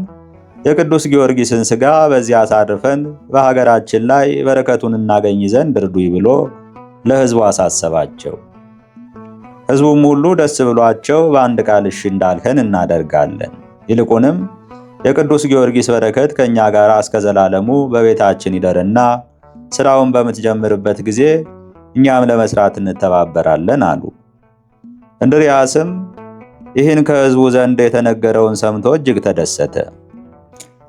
የቅዱስ ጊዮርጊስን ሥጋ በዚያ አሳርፈን በሀገራችን ላይ በረከቱን እናገኝ ዘንድ እርዱኝ ብሎ ለሕዝቡ አሳሰባቸው። ሕዝቡም ሁሉ ደስ ብሏቸው በአንድ ቃል እሺ እንዳልከን እናደርጋለን። ይልቁንም የቅዱስ ጊዮርጊስ በረከት ከእኛ ጋር እስከ ዘላለሙ በቤታችን ይደርና ሥራውን በምትጀምርበት ጊዜ እኛም ለመስራት እንተባበራለን አሉ። እንድርያስም ይህን ከሕዝቡ ዘንድ የተነገረውን ሰምቶ እጅግ ተደሰተ።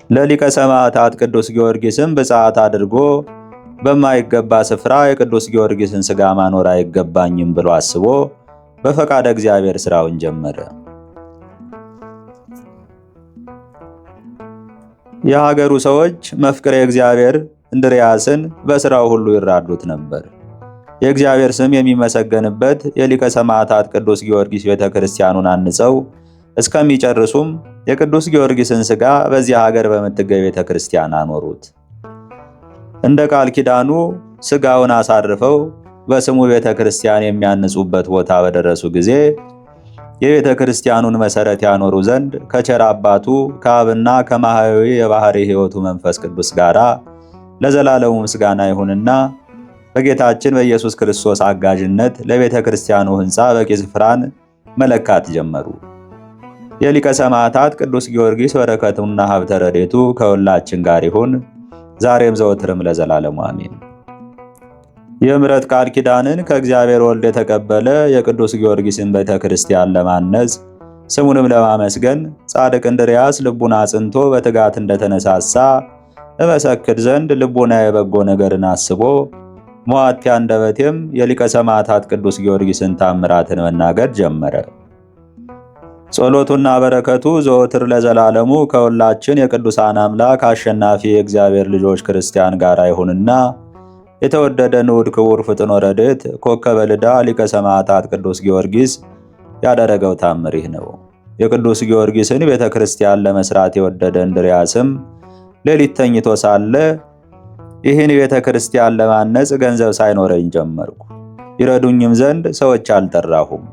ለሊቀ ሰማዕታት ቅዱስ ጊዮርጊስም ብፅዓት አድርጎ በማይገባ ስፍራ የቅዱስ ጊዮርጊስን ሥጋ ማኖር አይገባኝም ብሎ አስቦ በፈቃደ እግዚአብሔር ሥራውን ጀመረ። የሀገሩ ሰዎች መፍቅሬ እግዚአብሔር እንድርያስን በሥራው ሁሉ ይራዱት ነበር። የእግዚአብሔር ስም የሚመሰገንበት የሊቀ ሰማዕታት ቅዱስ ጊዮርጊስ ቤተ ክርስቲያኑን አንጸው እስከሚጨርሱም የቅዱስ ጊዮርጊስን ሥጋ በዚያ ሀገር በምትገኝ ቤተ ክርስቲያን አኖሩት። እንደ ቃል ኪዳኑ ሥጋውን አሳርፈው በስሙ ቤተ ክርስቲያን የሚያንጹበት ቦታ በደረሱ ጊዜ የቤተ ክርስቲያኑን መሠረት ያኖሩ ዘንድ ከቸር አባቱ ከአብና ከማኅየዊ የባሕሪ ሕይወቱ መንፈስ ቅዱስ ጋር ለዘላለሙ ምስጋና ይሁንና በጌታችን በኢየሱስ ክርስቶስ አጋዥነት ለቤተ ክርስቲያኑ ሕንፃ በቂ ስፍራን መለካት ጀመሩ። የሊቀ ሰማዕታት ቅዱስ ጊዮርጊስ በረከቱና ሀብተ ረድኤቱ ከሁላችን ጋር ይሁን ዛሬም ዘወትርም ለዘላለሙ አሜን። የምሕረት ቃል ኪዳንን ከእግዚአብሔር ወልድ የተቀበለ የቅዱስ ጊዮርጊስን ቤተ ክርስቲያን ለማነጽ ስሙንም ለማመስገን ጻድቅ እንድርያስ ልቡን አጽንቶ በትጋት እንደተነሳሳ እመሰክር ዘንድ ልቡና የበጎ ነገርን አስቦ ሟቲ አንደበቴም የሊቀ ሰማዕታት ቅዱስ ጊዮርጊስን ታምራትን መናገር ጀመረ። ጸሎቱና በረከቱ ዘወትር ለዘላለሙ ከሁላችን የቅዱሳን አምላክ አሸናፊ የእግዚአብሔር ልጆች ክርስቲያን ጋር ይሁንና የተወደደ ንዑድ ክቡር ፍጥኖ ረድኤት ኮከበ ልዳ ሊቀ ሰማዕታት ቅዱስ ጊዮርጊስ ያደረገው ታምር ይህ ነው። የቅዱስ ጊዮርጊስን ቤተ ክርስቲያን ለመስራት የወደደ እንድርያስም ሌሊት ተኝቶ ሳለ ይህን ቤተ ክርስቲያን ለማነጽ ገንዘብ ሳይኖረኝ ጀመርኩ። ይረዱኝም ዘንድ ሰዎች አልጠራሁም።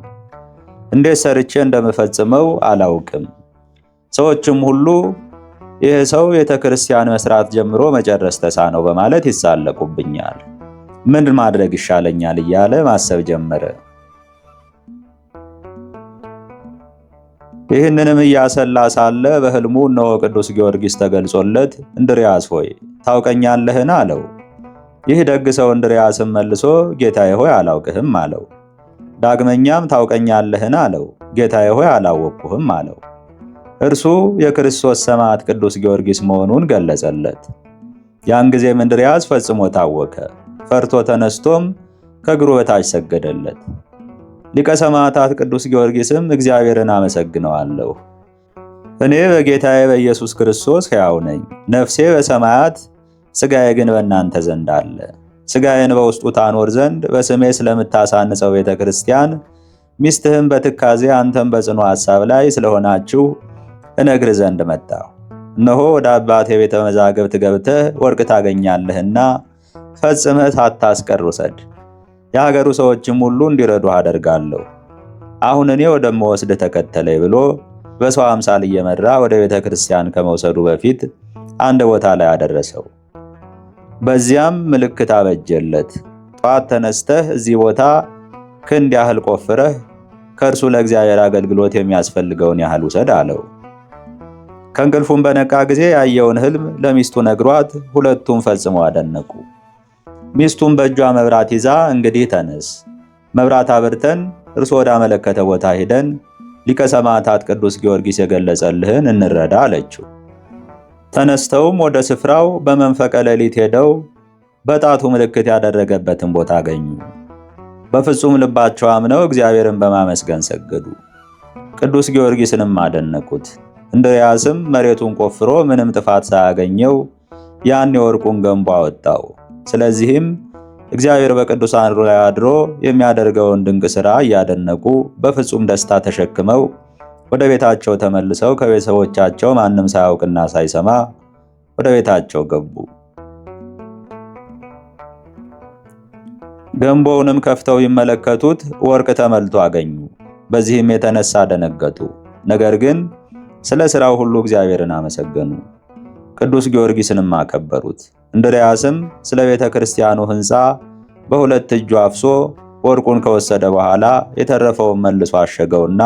እንዴት ሰርቼ እንደምፈጽመው አላውቅም። ሰዎችም ሁሉ ይህ ሰው ቤተ ክርስቲያን መስራት ጀምሮ መጨረስ ተሳነው በማለት ይሳለቁብኛል። ምን ማድረግ ይሻለኛል እያለ ማሰብ ጀመረ። ይህንንም እያሰላ ሳለ በሕልሙ እነሆ ቅዱስ ጊዮርጊስ ተገልጾለት እንድርያስ ሆይ ታውቀኛለህን? አለው። ይህ ደግ ሰው እንድርያስም መልሶ ጌታዬ ሆይ አላውቅህም አለው። ዳግመኛም ታውቀኛለህን? አለው። ጌታዬ ሆይ አላወቅሁህም አለው። እርሱ የክርስቶስ ሰማዕት ቅዱስ ጊዮርጊስ መሆኑን ገለጸለት። ያን ጊዜም እንድርያስ ፈጽሞ ታወከ። ፈርቶ ተነስቶም ከእግሩ በታች ሰገደለት። ሊቀ ሰማዕታት ቅዱስ ጊዮርጊስም እግዚአብሔርን አመሰግነዋለሁ፣ እኔ በጌታዬ በኢየሱስ ክርስቶስ ሕያው ነኝ፣ ነፍሴ በሰማያት ሥጋዬ ግን በእናንተ ዘንድ አለ። ሥጋዬን በውስጡ ታኖር ዘንድ በስሜ ስለምታሳንጸው ቤተ ክርስቲያን ሚስትህም በትካዜ አንተም በጽኑ ሐሳብ ላይ ስለሆናችሁ እነግር ዘንድ መጣሁ። እነሆ ወደ አባቴ ቤተ መዛግብት ገብተህ ወርቅ ታገኛለህና ፈጽመህ ሳታስቀር ውሰድ። የሀገሩ ሰዎችም ሁሉ እንዲረዱህ አደርጋለሁ። አሁን እኔ ወደምወስድህ ተከተለኝ ብሎ በሰው አምሳል እየመራ ወደ ቤተ ክርስቲያን ከመውሰዱ በፊት አንድ ቦታ ላይ አደረሰው። በዚያም ምልክት አበጀለት። ጠዋት ተነስተህ እዚህ ቦታ ክንድ ያህል ቆፍረህ ከእርሱ ለእግዚአብሔር አገልግሎት የሚያስፈልገውን ያህል ውሰድ አለው። ከእንቅልፉም በነቃ ጊዜ ያየውን ሕልም ለሚስቱ ነግሯት ሁለቱም ፈጽመው አደነቁ። ሚስቱም በእጇ መብራት ይዛ እንግዲህ ተነስ፣ መብራት አብርተን እርሱ ወዳመለከተ ቦታ ሄደን ሊቀ ሰማዕታት ቅዱስ ጊዮርጊስ የገለጸልህን እንረዳ አለችው። ተነስተውም ወደ ስፍራው በመንፈቀ ሌሊት ሄደው በጣቱ ምልክት ያደረገበትን ቦታ አገኙ። በፍጹም ልባቸው አምነው እግዚአብሔርን በማመስገን ሰገዱ። ቅዱስ ጊዮርጊስንም አደነቁት። እንድርያስም መሬቱን ቆፍሮ ምንም ጥፋት ሳያገኘው ያን የወርቁን ገንቦ አወጣው። ስለዚህም እግዚአብሔር በቅዱሳን ላይ አድሮ የሚያደርገውን ድንቅ ሥራ እያደነቁ በፍጹም ደስታ ተሸክመው ወደ ቤታቸው ተመልሰው ከቤተሰቦቻቸው ማንም ሳያውቅና ሳይሰማ ወደ ቤታቸው ገቡ። ገንቦውንም ከፍተው ይመለከቱት ወርቅ ተመልቶ አገኙ። በዚህም የተነሳ ደነገጡ። ነገር ግን ስለ ሥራው ሁሉ እግዚአብሔርን አመሰገኑ። ቅዱስ ጊዮርጊስንም አከበሩት። እንድርያስም ስለ ቤተ ክርስቲያኑ ሕንፃ በሁለት እጁ አፍሶ ወርቁን ከወሰደ በኋላ የተረፈውን መልሶ አሸገውና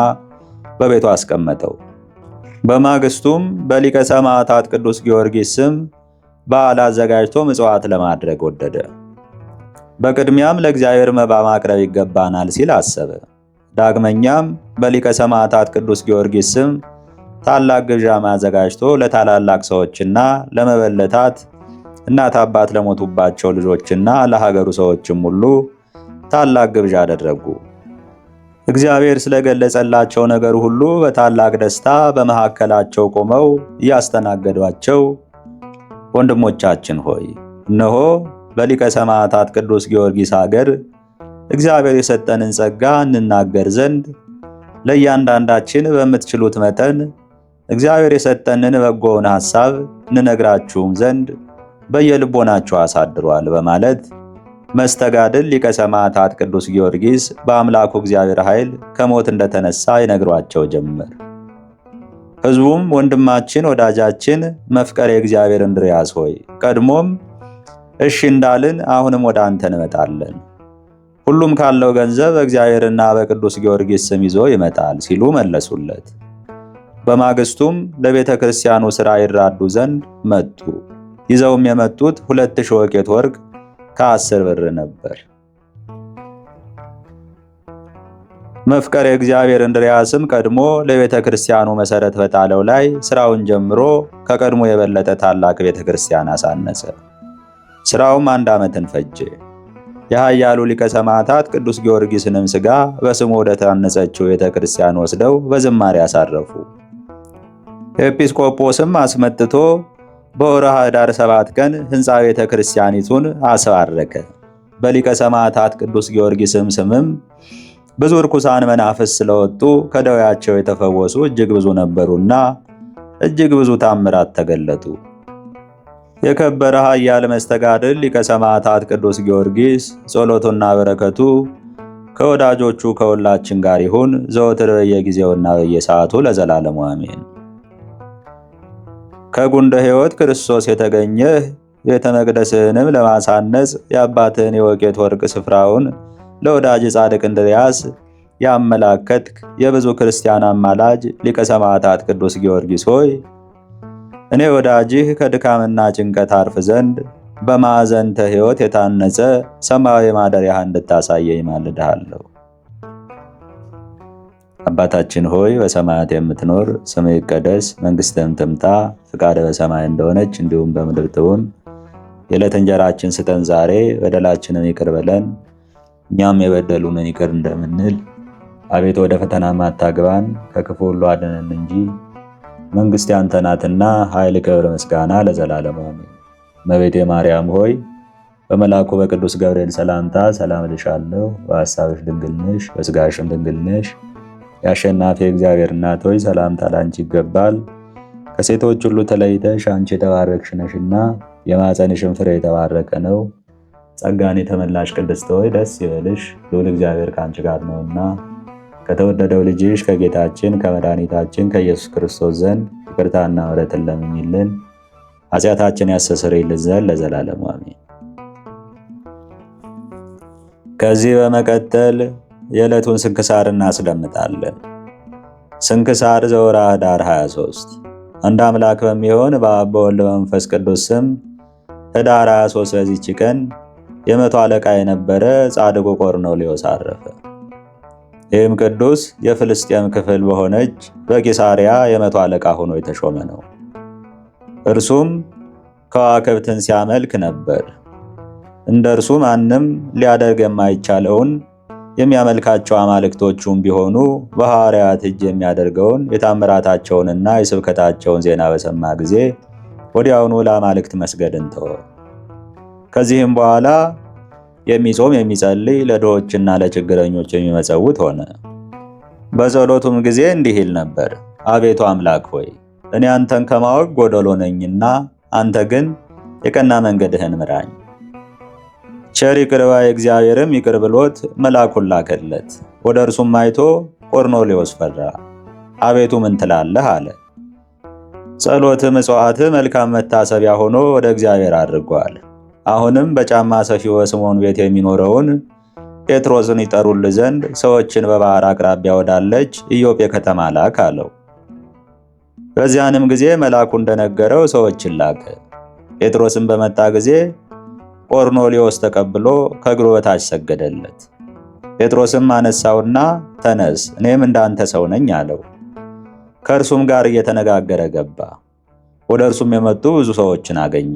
በቤቱ አስቀመጠው። በማግስቱም በሊቀ ሰማዕታት ቅዱስ ጊዮርጊስ ስም በዓል አዘጋጅቶ ምጽዋት ለማድረግ ወደደ። በቅድሚያም ለእግዚአብሔር መባ ማቅረብ ይገባናል ሲል አሰበ። ዳግመኛም በሊቀ ሰማዕታት ቅዱስ ጊዮርጊስ ስም ታላቅ ግብዣ አዘጋጅቶ ለታላላቅ ሰዎችና ለመበለታት እናት አባት ለሞቱባቸው ልጆችና ለሀገሩ ሰዎችም ሁሉ ታላቅ ግብዣ አደረጉ። እግዚአብሔር ስለገለጸላቸው ነገር ሁሉ በታላቅ ደስታ በመካከላቸው ቆመው እያስተናገዷቸው፣ ወንድሞቻችን ሆይ እነሆ በሊቀ ሰማዕታት ቅዱስ ጊዮርጊስ ሀገር እግዚአብሔር የሰጠንን ጸጋ እንናገር ዘንድ ለእያንዳንዳችን በምትችሉት መጠን እግዚአብሔር የሰጠንን በጎውን ሐሳብ እንነግራችሁም ዘንድ በየልቦናችሁ አሳድሯል በማለት መስተጋድል ሊቀ ሰማዕታት ቅዱስ ጊዮርጊስ በአምላኩ እግዚአብሔር ኃይል ከሞት እንደተነሳ ይነግሯቸው ጀመር። ሕዝቡም ወንድማችን ወዳጃችን መፍቀሬ እግዚአብሔር እንድርያስ ሆይ ቀድሞም እሺ እንዳልን አሁንም ወደ አንተ እንመጣለን፣ ሁሉም ካለው ገንዘብ በእግዚአብሔርና በቅዱስ ጊዮርጊስ ስም ይዞ ይመጣል ሲሉ መለሱለት። በማግስቱም ለቤተ ክርስቲያኑ ሥራ ይራዱ ዘንድ መጡ። ይዘውም የመጡት 2000 ወቄት ወርቅ ከ10 ብር ነበር። መፍቀሬ እግዚአብሔር እንድርያስም ቀድሞ ለቤተ ክርስቲያኑ መሠረት በጣለው ላይ ሥራውን ጀምሮ ከቀድሞ የበለጠ ታላቅ ቤተ ክርስቲያን አሳነጸ። ሥራውም 1 ዓመትን ፈጀ። የኃያሉ ሊቀ ሰማዕታት ቅዱስ ጊዮርጊስንም ሥጋ በስሙ ወደ ታነጸችው ቤተ ክርስቲያን ወስደው በዝማሬ አሳረፉ። ኤጲስቆጶስም አስመጥቶ በወርኃ ኅዳር 7 ቀን ሕንፃ ቤተ ክርስቲያኒቱን አስባረከ። በሊቀ ሰማዕታት ቅዱስ ጊዮርጊስም ስምም ብዙ ርኩሳን መናፍስት ስለወጡ ከደዌያቸው የተፈወሱ እጅግ ብዙ ነበሩና እጅግ ብዙ ታምራት ተገለጡ። የከበረ ኃያል መስተጋድል ሊቀ ሰማዕታት ቅዱስ ጊዮርጊስ ጸሎቱና በረከቱ ከወዳጆቹ ከሁላችን ጋር ይሁን ዘወትር በየጊዜውና በየሰዓቱ ለዘላለሙ አሜን። ከጉንደ ሕይወት ክርስቶስ የተገኘህ ቤተ መቅደስህንም ለማሳነጽ የአባትህን የወቄት ወርቅ ስፍራውን ለወዳጅ ጻድቅ እንድርያስ ያመላከትክ የብዙ ክርስቲያን አማላጅ ሊቀ ሰማዕታት ቅዱስ ጊዮርጊስ ሆይ እኔ ወዳጅህ ከድካምና ጭንቀት አርፍ ዘንድ በማዕዘንተ ሕይወት የታነጸ ሰማያዊ ማደሪያህ እንድታሳየኝ ማልድሃለሁ። አባታችን ሆይ በሰማያት የምትኖር ስምህ ይቀደስ፣ መንግሥትህም ትምጣ፣ ፈቃድህ በሰማይ እንደሆነች እንዲሁም በምድር ትሁን። የዕለት እንጀራችንን ስጠን ዛሬ፣ በደላችንን ይቅር በለን እኛም የበደሉንን ይቅር እንደምንል፣ አቤቱ ወደ ፈተና አታግባን ከክፉ ሁሉ አድነን እንጂ መንግሥት ያንተ ናትና ኃይል፣ ክብር፣ ምስጋና ለዘላለሙ አሜን። እመቤቴ ማርያም ሆይ በመልአኩ በቅዱስ ገብርኤል ሰላምታ ሰላም እልሻለሁ። በሐሳብሽ ድንግል ነሽ፣ በሥጋሽም ድንግል ነሽ። የአሸናፊ እግዚአብሔር እናት ሆይ ሰላምታ ላንቺ ይገባል። ከሴቶች ሁሉ ተለይተሽ አንቺ የተባረክሽ ነሽና የማኅፀንሽም ፍሬ የተባረከ ነው። ጸጋን የተመላሽ ቅድስት ሆይ ደስ ይበልሽ፣ ልዑል እግዚአብሔር ከአንቺ ጋር ነውና ከተወደደው ልጅሽ ከጌታችን ከመድኃኒታችን ከኢየሱስ ክርስቶስ ዘንድ ይቅርታና ምሕረትን ለምኝልን ኃጢአታችን ያስተሰርይልን ዘንድ ለዘላለሙ አሜን። ከዚህ በመቀጠል የዕለቱን ስንክሳር እናስደምጣለን። ስንክሳር ዘወርኃ ኅዳር 23 አንድ አምላክ በሚሆን በአብ በወልድ በመንፈስ ቅዱስ ስም ኅዳር 23 በዚች ቀን የመቶ አለቃ የነበረ ጻድቁ ቆርኔሌዎስ አረፈ። ይህም ቅዱስ የፍልስጤም ክፍል በሆነች በቂሳርያ የመቶ አለቃ ሆኖ የተሾመ ነው። እርሱም ከዋክብትን ሲያመልክ ነበር። እንደ እርሱ ማንም ሊያደርግ የማይቻለውን የሚያመልካቸው አማልክቶቹም ቢሆኑ በሐዋርያት እጅ የሚያደርገውን የታምራታቸውንና የስብከታቸውን ዜና በሰማ ጊዜ ወዲያውኑ ለአማልክት መስገድን ተወ። ከዚህም በኋላ የሚጾም የሚጸልይ፣ ለድሆችና ለችግረኞች የሚመጸውት ሆነ። በጸሎቱም ጊዜ እንዲህ ይል ነበር። አቤቱ አምላክ ሆይ እኔ አንተን ከማወቅ ጎደሎ ነኝና አንተ ግን የቀና መንገድህን ምራኝ። ቸር ይቅር ባይ እግዚአብሔርም ይቅር ብሎት መልአኩን ላከለት። ወደ እርሱም አይቶ ቆርኔሌዎስ ፈራ። አቤቱ ምን ትላለህ አለ። ጸሎት ምጽዋት መልካም መታሰቢያ ሆኖ ወደ እግዚአብሔር አድርጓል። አሁንም በጫማ ሰፊው በስምዖን ቤት የሚኖረውን ጴጥሮስን ይጠሩልህ ዘንድ ሰዎችን በባህር አቅራቢያ ወዳለች ኢዮጴ ከተማ ላክ አለው። በዚያንም ጊዜ መልአኩ እንደነገረው ሰዎችን ላከ። ጴጥሮስም በመጣ ጊዜ ቆርኔሌዎስ ተቀብሎ ከእግሩ በታች ሰገደለት። ጴጥሮስም አነሳውና ተነስ፣ እኔም እንዳንተ ሰው ነኝ አለው። ከእርሱም ጋር እየተነጋገረ ገባ። ወደ እርሱም የመጡ ብዙ ሰዎችን አገኘ።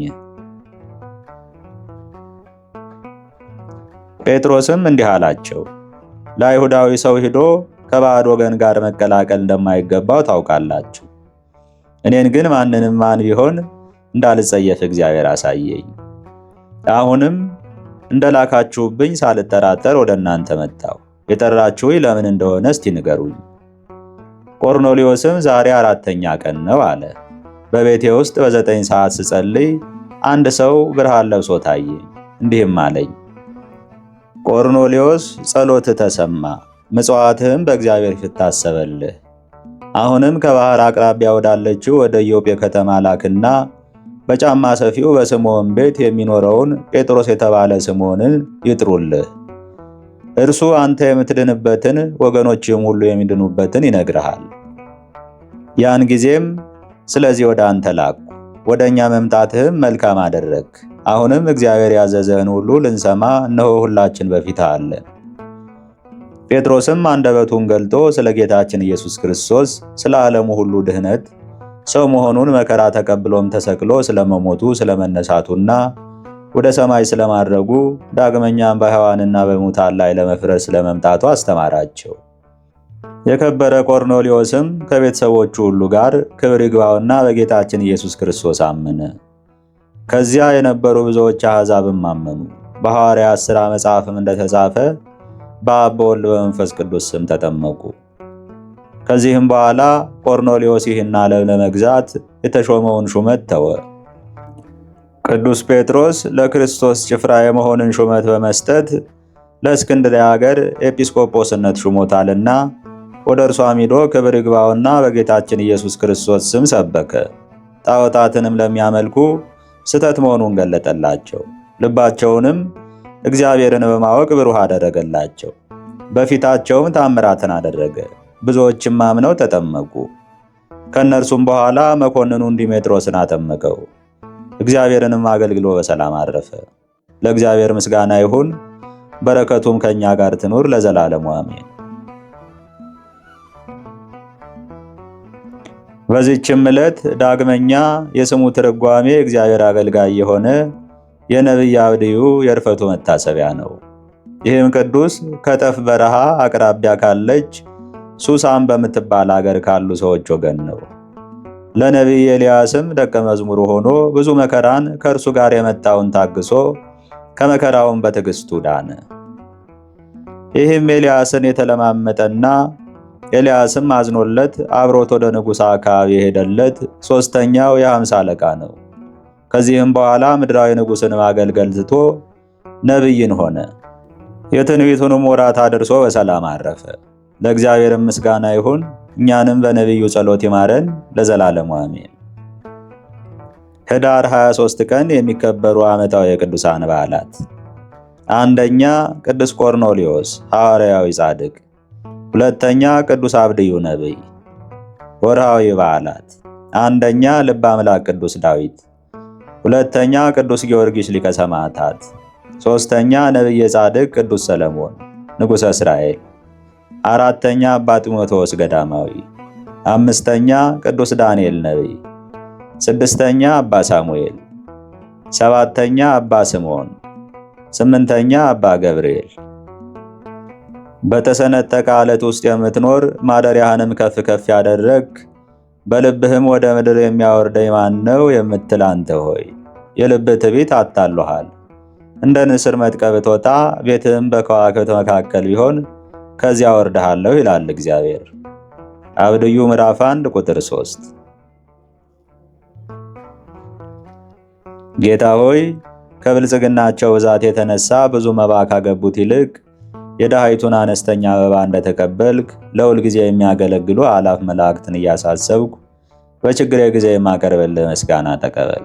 ጴጥሮስም እንዲህ አላቸው፣ ለአይሁዳዊ ሰው ሂዶ ከባዕድ ወገን ጋር መቀላቀል እንደማይገባው ታውቃላችሁ። እኔን ግን ማንንም ማን ቢሆን እንዳልጸየፍ እግዚአብሔር አሳየኝ። አሁንም እንደላካችሁብኝ ሳልጠራጠር ወደ እናንተ መጣሁ። የጠራችሁኝ ለምን እንደሆነ እስቲ ንገሩኝ። ቆርኔሌዎስም ዛሬ 4ኛ ቀን ነው አለ። በቤቴ ውስጥ በ9 ሰዓት ስጸልይ አንድ ሰው ብርሃን ለብሶ ታየኝ፣ እንዲህም አለኝ፣ ቆርኔሌዎስ ጸሎትህ ተሰማ፣ ምጽዋትህም በእግዚአብሔር ፊት ታሰበልህ። አሁንም ከባህር አቅራቢያ ወዳለችው ወደ ኢዮጴ ከተማ ላክና በጫማ ሰፊው በስምዖን ቤት የሚኖረውን ጴጥሮስ የተባለ ስምዖንን ይጥሩልህ። እርሱ አንተ የምትድንበትን ወገኖችም ሁሉ የሚድኑበትን ይነግርሃል። ያን ጊዜም ስለዚህ ወደ አንተ ላኩ፣ ወደ እኛ መምጣትህም መልካም አደረግ። አሁንም እግዚአብሔር ያዘዘህን ሁሉ ልንሰማ እነሆ ሁላችን በፊትህ አለን። ጴጥሮስም አንደበቱን ገልጦ ስለ ጌታችን ኢየሱስ ክርስቶስ ስለ ዓለሙ ሁሉ ድህነት ሰው መሆኑን መከራ ተቀብሎም ተሰቅሎ ስለመሞቱ ስለመነሳቱና ወደ ሰማይ ስለማድረጉ ዳግመኛም በሕያዋንና በሙታን ላይ ለመፍረድ ስለመምጣቱ አስተማራቸው። የከበረ ቆርኔሌዎስም ከቤተሰቦቹ ሁሉ ጋር ክብር ይግባውና በጌታችን ኢየሱስ ክርስቶስ አመነ። ከዚያ የነበሩ ብዙዎች አሕዛብም አመኑ። በሐዋርያት ሥራ መጽሐፍም እንደተጻፈ በአብ በወልድ በመንፈስ ቅዱስ ስም ተጠመቁ። ከዚህም በኋላ ቆርኔሌዎስ ይህን ዓለም ለመግዛት የተሾመውን ሹመት ተወ። ቅዱስ ጴጥሮስ ለክርስቶስ ጭፍራ የመሆንን ሹመት በመስጠት ለእስክንድርያ ሀገር ኤጲስቆጶስነት ሹሞታልና ወደ እርሷም ሄዶ ክብር ይግባውና በጌታችን ኢየሱስ ክርስቶስ ስም ሰበከ። ጣዖታትንም ለሚያመልኩ ስተት መሆኑን ገለጠላቸው። ልባቸውንም እግዚአብሔርን በማወቅ ብሩህ አደረገላቸው። በፊታቸውም ታምራትን አደረገ። ብዙዎችም አምነው ተጠመቁ። ከእነርሱም በኋላ መኮንኑን ዲሜጥሮስን አጠመቀው። እግዚአብሔርንም አገልግሎ በሰላም አረፈ። ለእግዚአብሔር ምስጋና ይሁን፣ በረከቱም ከእኛ ጋር ትኑር ለዘላለሙ አሜን። በዚህችም ዕለት ዳግመኛ የስሙ ትርጓሜ እግዚአብሔር አገልጋይ የሆነ የነቢይ አብድዩ የዕርፈቱ መታሰቢያ ነው። ይህም ቅዱስ ከጠፍ በረሃ አቅራቢያ ካለች ሱሳን በምትባል አገር ካሉ ሰዎች ወገን ነው። ለነቢይ ኤልያስም ደቀ መዝሙሩ ሆኖ ብዙ መከራን ከእርሱ ጋር የመጣውን ታግሶ ከመከራውን በትዕግስቱ ዳነ። ይህም ኤልያስን የተለማመጠና ኤልያስም አዝኖለት አብሮት ወደ ንጉሥ አክዓብ የሄደለት 3ኛው የ50 አለቃ ነው። ከዚህም በኋላ ምድራዊ ንጉሥን ማገልገል ትቶ ነቢይን ሆነ። የትንቢቱንም ወራት አድርሶ በሰላም አረፈ። ለእግዚአብሔርም ምስጋና ይሁን፣ እኛንም በነቢዩ ጸሎት ይማረን ለዘላለሙ አሜን። ኅዳር 23 ቀን የሚከበሩ ዓመታዊ የቅዱሳን በዓላት፣ አንደኛ ቅዱስ ቆርኔሌዎስ ሐዋርያዊ ጻድቅ፣ ሁለተኛ ቅዱስ አብድዩ ነቢይ። ወርሃዊ በዓላት፣ አንደኛ ልበ አምላክ ቅዱስ ዳዊት፣ ሁለተኛ ቅዱስ ጊዮርጊስ ሊቀ ሰማዕታት፣ ሦስተኛ ነቢየ ጻድቅ ቅዱስ ሰለሞን ንጉሠ እስራኤል፣ አራተኛ አባ ጢሞቴዎስ ገዳማዊ፣ አምስተኛ ቅዱስ ዳንኤል ነቢይ፣ ስድስተኛ አባ ሳሙኤል፣ ሰባተኛ አባ ስምዖን፣ ስምንተኛ አባ ገብርኤል። በተሰነጠቀ ዓለት ውስጥ የምትኖር ማደሪያህንም ከፍ ከፍ ያደረግ በልብህም ወደ ምድር የሚያወርደኝ ማን ነው የምትል አንተ ሆይ የልብህ ትዕቢት አታሎሃል። እንደ ንስር መጥቀህ ብትወጣ ቤትህም በከዋክብት መካከል ቢሆን ከዚያ አወርድሃለሁ ይላል እግዚአብሔር። አብድዩ ምዕራፍ 1 ቁጥር 3። ጌታ ሆይ ከብልጽግናቸው ብዛት የተነሳ ብዙ መባ ካገቡት ይልቅ የድሃይቱን አነስተኛ መባ እንደተቀበልክ ለሁል ጊዜ የሚያገለግሉ አላፍ መላእክትን እያሳሰብኩ በችግሬ ጊዜ የማቀርብልህ ምስጋና ተቀበል።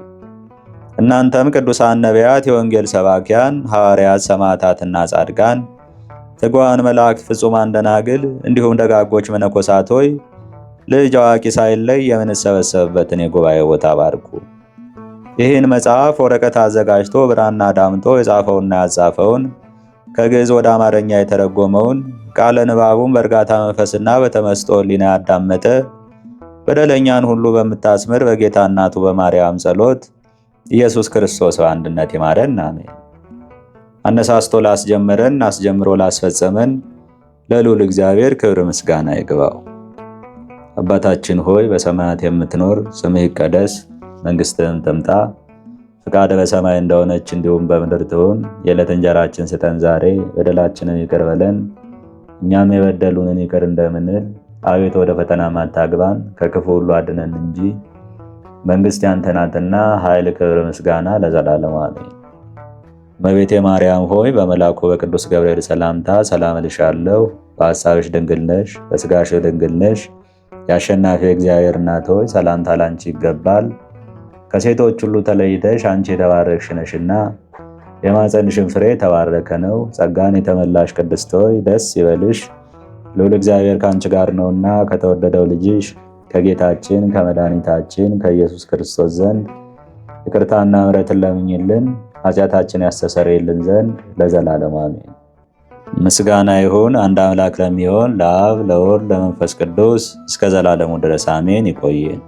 እናንተም ቅዱሳን ነቢያት፣ የወንጌል ሰባኪያን ሐዋርያት፣ ሰማዕታትና ጻድቃን፣ ትጉሃን መላእክት፣ ፍጹማን ደናግል እንዲሁም ደጋጎች መነኮሳት ሆይ ልጅ አዋቂ ሳይለይ የምንሰበሰብበትን የጉባኤ ቦታ ባርኩ። ይህን መጽሐፍ ወረቀት አዘጋጅቶ ብራና ዳምጦ የጻፈውና ያጻፈውን ከግዕዝ ወደ አማርኛ የተረጎመውን ቃለ ንባቡን በእርጋታ መንፈስና በተመስጦ ሕሊና ያዳመጠ በደለኛን ሁሉ በምታስምር በጌታ እናቱ በማርያም ጸሎት ኢየሱስ ክርስቶስ በአንድነት ይማረን፣ አሜን። አነሳስቶ ላስጀመረን አስጀምሮ ላስፈጸመን ለልዑል እግዚአብሔር ክብር ምስጋና ይግባው። አባታችን ሆይ በሰማያት የምትኖር ስምህ ይቀደስ፣ መንግሥትህም ትምጣ፣ ፈቃድህ በሰማይ እንደሆነች እንዲሁም በምድር ትሁን። የዕለት እንጀራችንን ስጠን ዛሬ፣ በደላችንን ይቅር በለን እኛም የበደሉንን ይቅር እንደምንል። አቤቱ ወደ ፈተና አታግባን ከክፉ ሁሉ አድነን እንጂ መንግሥት ያንተ ናትና ኃይል፣ ክብር፣ ምስጋና ለዘላለሙ አሜን። እመቤቴ ማርያም ሆይ በመልአኩ በቅዱስ ገብርኤል ሰላምታ ሰላም እልሻለሁ። በሐሳብሽ ድንግል ነሽ፣ በሥጋሽ ድንግል ነሽ። የአሸናፊ እግዚአብሔር እናት ሆይ ሰላምታ ላንቺ ይገባል። ከሴቶች ሁሉ ተለይተሽ አንቺ የተባረክሽ ነሽና የማኅፀንሽን ፍሬ የተባረከ ነው። ጸጋን የተመላሽ ቅድስት ሆይ ደስ ይበልሽ፣ ልዑል እግዚአብሔር ከአንቺ ጋር ነውና ከተወደደው ልጅሽ ከጌታችን ከመድኃኒታችን ከኢየሱስ ክርስቶስ ዘንድ ይቅርታና ምሕረትን ለምኝልን ኃጢአታችን ያስተሰርይልን ዘንድ ለዘላለሙ አሜን። ምስጋና ይሁን አንድ አምላክ ለሚሆን ለአብ ለወልድ ለመንፈስ ቅዱስ እስከ ዘላለሙ ድረስ አሜን። ይቆየን።